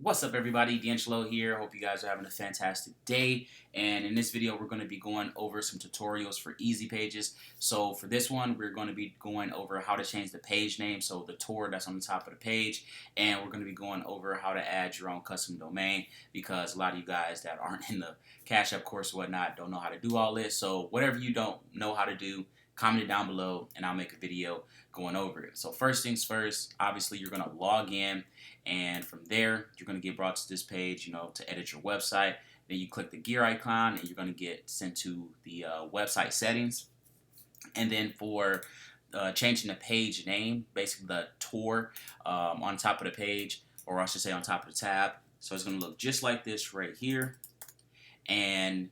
What's up, everybody? D'Angelo here. Hope you guys are having a fantastic day. And in this video, we're going to be going over some tutorials for EasyPages. So for this one, we're going to be going over how to change the page name, so the tour that's on the top of the page. And we're going to be going over how to add your own custom domain, because a lot of you guys that aren't in the Cash App course or whatnot don't know how to do all this. So whatever you don't know how to do, comment it down below and I'll make a video going over it. So first things first, obviously you're going to log in, and from there you're going to get brought to this page, to edit your website. Then you click the gear icon and you're going to get sent to the website settings. And then for changing the page name, basically the tour on top of the page, or I should say on top of the tab. So it's going to look just like this right here. And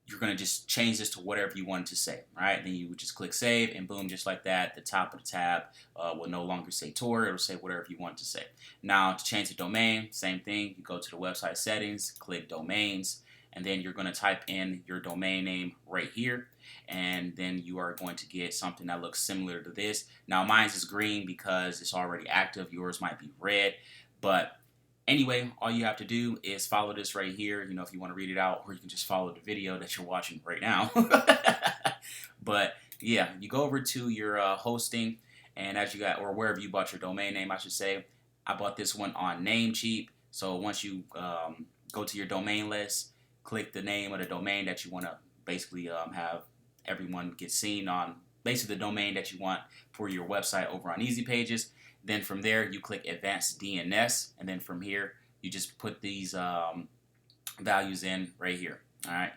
you're going to just change this to whatever you want it to say, right? Then you would just click save, and boom, just like that, the top of the tab will no longer say tour. It'll say whatever you want it to say. Now, to change the domain, same thing. You go to the website settings, click domains, and then you're going to type in your domain name right here, and then you are going to get something that looks similar to this. Now, mine's is green because it's already active. Yours might be red, but anyway, all you have to do is follow this right here, if you want to read it out, or you can just follow the video that you're watching right now. But yeah, you go over to your hosting, and or wherever you bought your domain name, I should say. I bought this one on Namecheap. So once you go to your domain list, click the name of the domain that you want to basically have everyone get seen on, basically the domain that you want for your website over on EasyPages. Then from there, you click Advanced DNS, and then from here, you just put these values in right here. All right.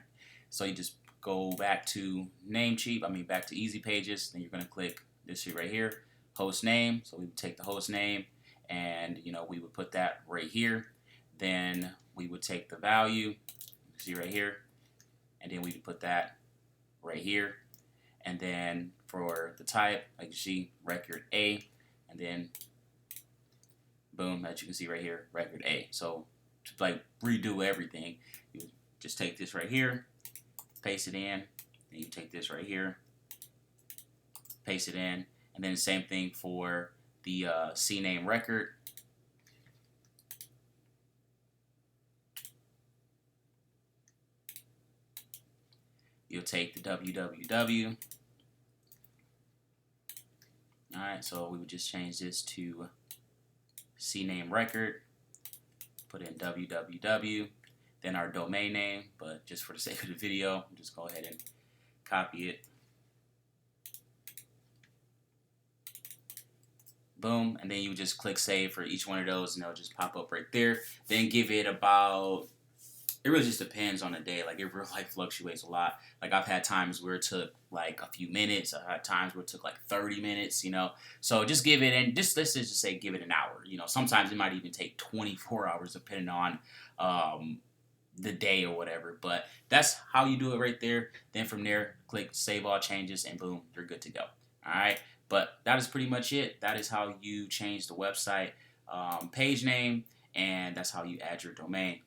So you just go back to Namecheap, back to EasyPages. Then you're going to click this right here, host name. So we would take the host name, and we would put that right here. Then we would take the value, see right here, and then we would put that right here. And then for the type, like you see, record A. And then, boom, as you can see right here, record A. So to redo everything, you just take this right here, paste it in, and you take this right here, paste it in, and then the same thing for the CNAME record. You'll take the www. Alright, so we would just change this to CNAME record, put in www, then our domain name, but just for the sake of the video, we'll just go ahead and copy it. Boom, and then you just click save for each one of those, and it'll just pop up right there. Then give it about, it really just depends on the day. Like, it really fluctuates a lot. Like, I've had times where it took like a few minutes. I've had times where it took like 30 minutes, So just give it, and let's just say give it an hour. Sometimes it might even take 24 hours depending on the day or whatever. But that's how you do it right there. Then from there, click save all changes, and boom, you're good to go. All right. But that is pretty much it. That is how you change the website page name, and that's how you add your domain.